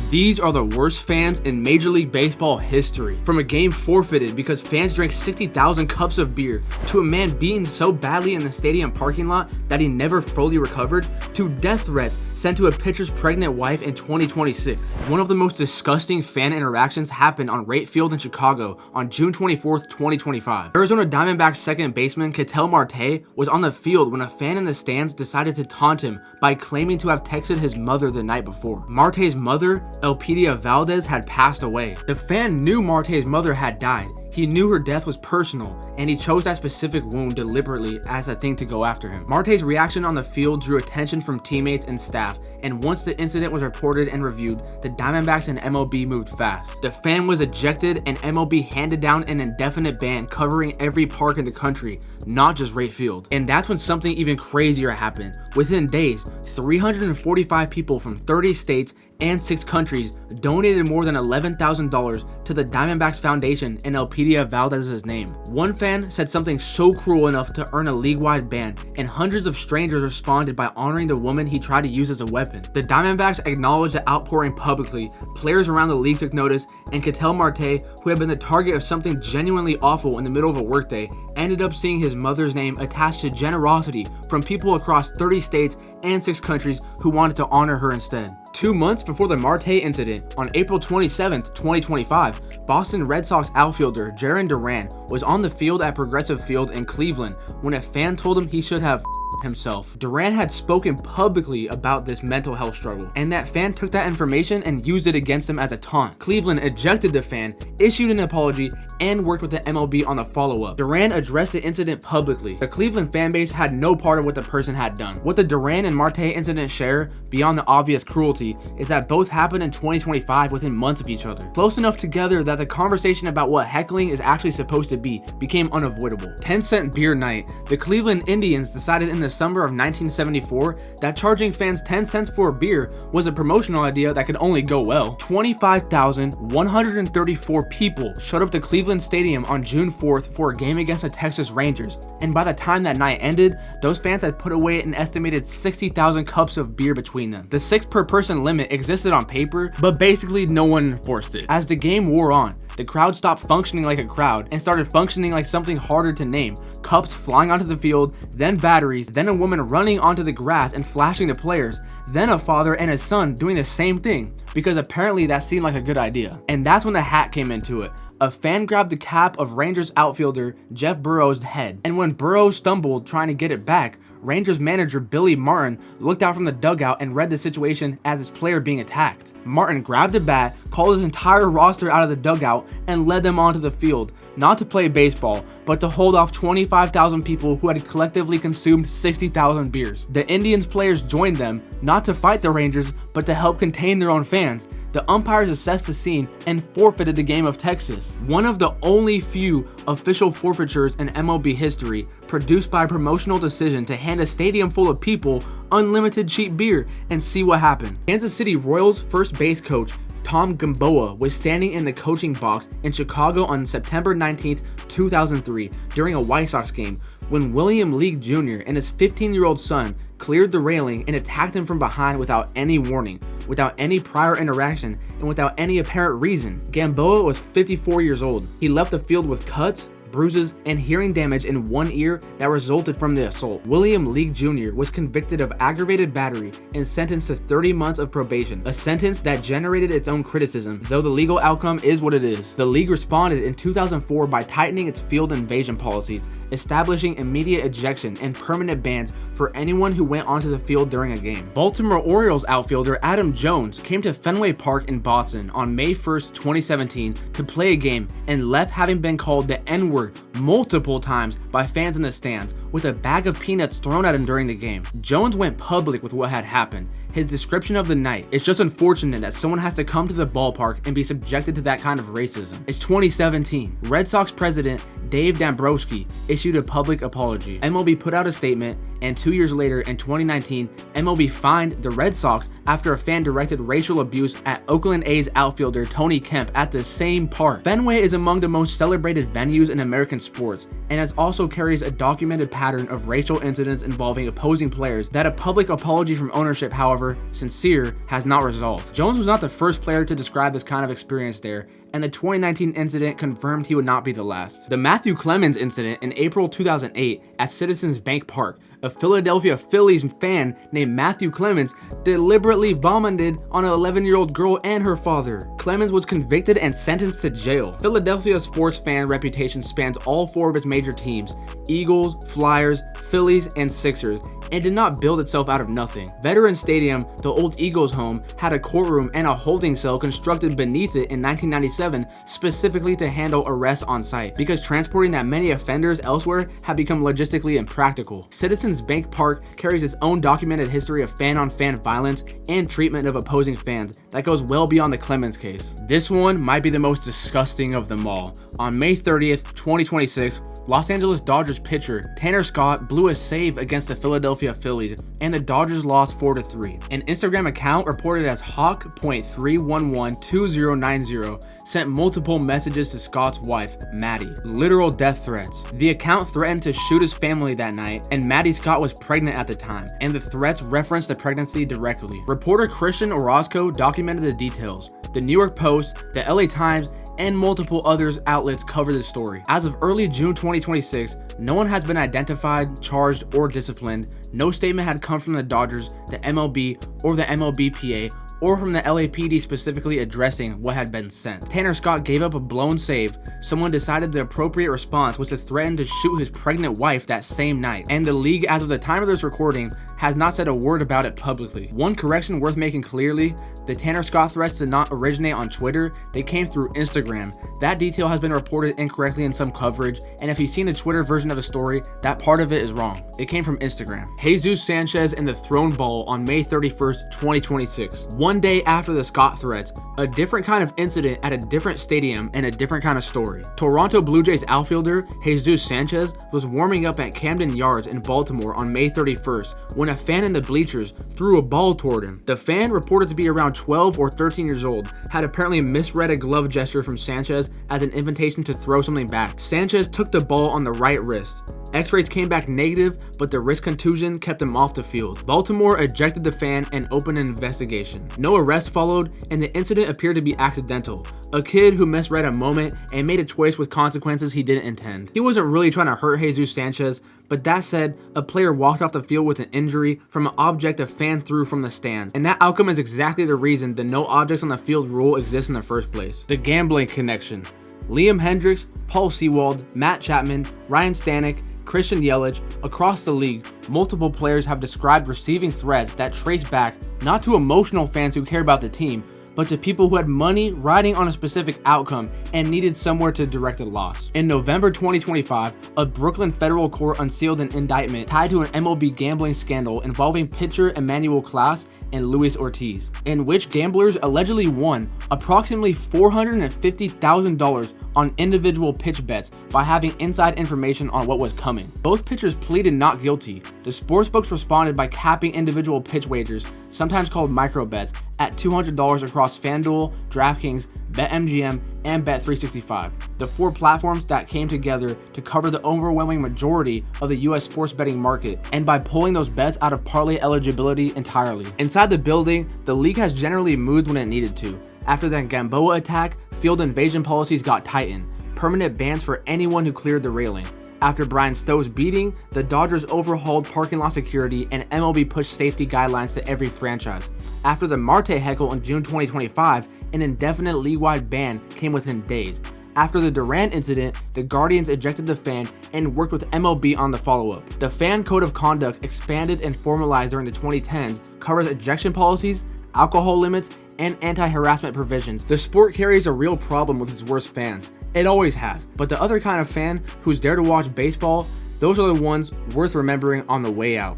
These are the worst fans in Major League Baseball history. From a game forfeited because fans drank 60,000 cups of beer, to a man beaten so badly in the stadium parking lot that he never fully recovered, to death threats sent to a pitcher's pregnant wife in 2026. One of the most disgusting fan interactions happened on Wright Field in Chicago on June 24th, 2025. Arizona Diamondbacks second baseman Ketel Marte was on the field when a fan in the stands decided to taunt him by claiming to have texted his mother the night before. Marte's mother, Elpidia Valdez, had passed away. The fan knew Marte's mother had died. He knew her death was personal, and he chose that specific wound deliberately as a thing to go after him. Marte's reaction on the field drew attention from teammates and staff, and once the incident was reported and reviewed, the Diamondbacks and MLB moved fast. The fan was ejected, and MLB handed down an indefinite ban covering every park in the country, not just Wright Field. And that's when something even crazier happened. Within days, 345 people from 30 states and 6 countries donated more than $11,000 to the Diamondbacks Foundation in Elpidia Valdez's name. One fan said something so cruel enough to earn a league-wide ban, and hundreds of strangers responded by honoring the woman he tried to use as a weapon. The Diamondbacks acknowledged the outpouring publicly, players around the league took notice, and Ketel Marte, who had been the target of something genuinely awful in the middle of a workday, ended up seeing his mother's name attached to generosity from people across 30 states and 6 countries who wanted to honor her instead. 2 months before the Marte incident, on April 27th, 2025, Boston Red Sox outfielder Jarren Duran was on the field at Progressive Field in Cleveland when a fan told him he should have himself. Duran had spoken publicly about this mental health struggle, and that fan took that information and used it against him as a taunt. Cleveland ejected the fan, issued an apology, and worked with the MLB on the follow-up. Duran addressed the incident publicly. The Cleveland fan base had no part of what the person had done. What the Duran and Marte incident share, beyond the obvious cruelty, is that both happened in 2025 within months of each other. Close enough together that the conversation about what heckling is actually supposed to be became unavoidable. 10-cent beer night. The Cleveland Indians decided in the summer of 1974 that charging fans 10 cents for a beer was a promotional idea that could only go well. 25,134 people showed up to Cleveland Stadium on June 4th for a game against the Texas Rangers, and by the time that night ended, those fans had put away an estimated 60,000 cups of beer between them. The 6 per person limit existed on paper, but basically no one enforced it. As the game wore on, the crowd stopped functioning like a crowd and started functioning like something harder to name. Cups flying onto the field, then batteries, then a woman running onto the grass and flashing the players, then a father and his son doing the same thing, because apparently that seemed like a good idea. And that's when the hat came into it. A fan grabbed the cap of Rangers outfielder Jeff Burroughs' head, and when Burroughs stumbled trying to get it back, Rangers manager Billy Martin looked out from the dugout and read the situation as his player being attacked. Martin grabbed a bat, called his entire roster out of the dugout, and led them onto the field, not to play baseball, but to hold off 25,000 people who had collectively consumed 60,000 beers. The Indians players joined them, not to fight the Rangers, but to help contain their own fans. The umpires assessed the scene and forfeited the game of Texas. One of the only few official forfeitures in MLB history, produced by a promotional decision to hand a stadium full of people unlimited cheap beer and see what happened. Kansas City Royals first base coach Tom Gamboa was standing in the coaching box in Chicago on September 19th, 2003 during a White Sox game when William League Jr. and his 15-year-old son cleared the railing and attacked him from behind without any warning, without any prior interaction, and without any apparent reason. Gamboa was 54 years old. He left the field with cuts, bruises, and hearing damage in one ear that resulted from the assault. William League Jr. was convicted of aggravated battery and sentenced to 30 months of probation, a sentence that generated its own criticism, though the legal outcome is what it is. The league responded in 2004 by tightening its field invasion policies, establishing immediate ejection and permanent bans for anyone who went onto the field during a game. Baltimore Orioles outfielder Adam Jones came to Fenway Park in Boston on May 1st, 2017 to play a game and left having been called the N-word multiple times by fans in the stands, with a bag of peanuts thrown at him during the game. Jones went public with what had happened. His description of the night: "It's just unfortunate that someone has to come to the ballpark and be subjected to that kind of racism." It's 2017. Red Sox president Dave Dombrowski issued a public apology. MLB put out a statement, and 2 years later, in 2019, MLB fined the Red Sox after a fan directed racial abuse at Oakland A's outfielder Tony Kemp at the same park. Fenway is among the most celebrated venues in American sports, and it also carries a documented pattern of racial incidents involving opposing players that a public apology from ownership, however, however, sincere, has not resolved. Jones was not the first player to describe this kind of experience there, and the 2019 incident confirmed he would not be the last. The Matthew Clemens incident in April 2008 at Citizens Bank Park, a Philadelphia Phillies fan named Matthew Clemens deliberately vomited on an 11-year-old girl and her father. Clemens was convicted and sentenced to jail. Philadelphia sports fan reputation spans all four of its major teams: Eagles, Flyers, Phillies, and Sixers, and did not build itself out of nothing. Veterans Stadium, the old Eagles home, had a courtroom and a holding cell constructed beneath it in 1997 specifically to handle arrests on site, because transporting that many offenders elsewhere had become logistically impractical. Citizens Bank Park carries its own documented history of fan-on-fan violence and treatment of opposing fans that goes well beyond the Clemens case. This one might be the most disgusting of them all. On May 30th, 2026, Los Angeles Dodgers pitcher Tanner Scott blew a save against the Philadelphia Phillies, and the Dodgers lost 4-3. An Instagram account reported as Hawk.3112090 sent multiple messages to Scott's wife, Maddie, literal death threats. The account threatened to shoot his family that night, and Maddie Scott was pregnant at the time, and the threats referenced the pregnancy directly. Reporter Christian Orozco documented the details. The New York Post, the LA Times, and multiple other outlets covered the story. As of early June 2026, no one has been identified, charged, or disciplined. No statement had come from the Dodgers, the MLB, or the MLBPA, or from the LAPD specifically addressing what had been sent. Tanner Scott gave up a blown save. Someone decided the appropriate response was to threaten to shoot his pregnant wife that same night, and the league, as of the time of this recording, has not said a word about it publicly. One correction worth making clearly: the Tanner Scott threats did not originate on Twitter, they came through Instagram. That detail has been reported incorrectly in some coverage, and if you've seen the Twitter version of the story, that part of it is wrong. It came from Instagram. Jesus Sanchez and the thrown ball on May 31st, 2026. One day after the Scott threats, a different kind of incident at a different stadium and a different kind of story. Toronto Blue Jays outfielder Jesus Sanchez was warming up at Camden Yards in Baltimore on May 31st when a fan in the bleachers threw a ball toward him. The fan, reported to be around 12 or 13 years old, had apparently misread a glove gesture from Sanchez as an invitation to throw something back. Sanchez took the ball on the right wrist. X-rays came back negative, but the wrist contusion kept him off the field. Baltimore ejected the fan and opened an investigation. No arrest followed, and the incident appeared to be accidental. A kid who misread a moment and made a choice with consequences he didn't intend. He wasn't really trying to hurt Jesus Sanchez, but that said, a player walked off the field with an injury from an object a fan threw from the stands, and that outcome is exactly the reason the no objects on the field rule exists in the first place. The gambling connection. Liam Hendricks, Paul Sewald, Matt Chapman, Ryan Stanek, Christian Yelich, across the league, multiple players have described receiving threats that trace back not to emotional fans who care about the team, but to people who had money riding on a specific outcome and needed somewhere to direct the loss. In November 2025, a Brooklyn federal court unsealed an indictment tied to an MLB gambling scandal involving pitcher Emmanuel Class and Luis Ortiz, in which gamblers allegedly won approximately $450,000 on individual pitch bets by having inside information on what was coming. Both pitchers pleaded not guilty. The sportsbooks responded by capping individual pitch wagers, sometimes called micro bets, at $200 across FanDuel, DraftKings, BetMGM, and Bet365, the four platforms that came together to cover the overwhelming majority of the US sports betting market, and by pulling those bets out of parlay eligibility entirely. Inside the building, the league has generally moved when it needed to. After the Gamboa attack, field invasion policies got tightened, permanent bans for anyone who cleared the railing. After Brian Stowe's beating, the Dodgers overhauled parking lot security and MLB pushed safety guidelines to every franchise. After the Marte heckle in June 2025, an indefinite league-wide ban came within days. After the Durant incident, the Guardians ejected the fan and worked with MLB on the follow-up. The fan code of conduct, expanded and formalized during the 2010s, covers ejection policies, alcohol limits, and anti-harassment provisions. The sport carries a real problem with its worst fans. It always has. But the other kind of fan who's there to watch baseball, those are the ones worth remembering on the way out.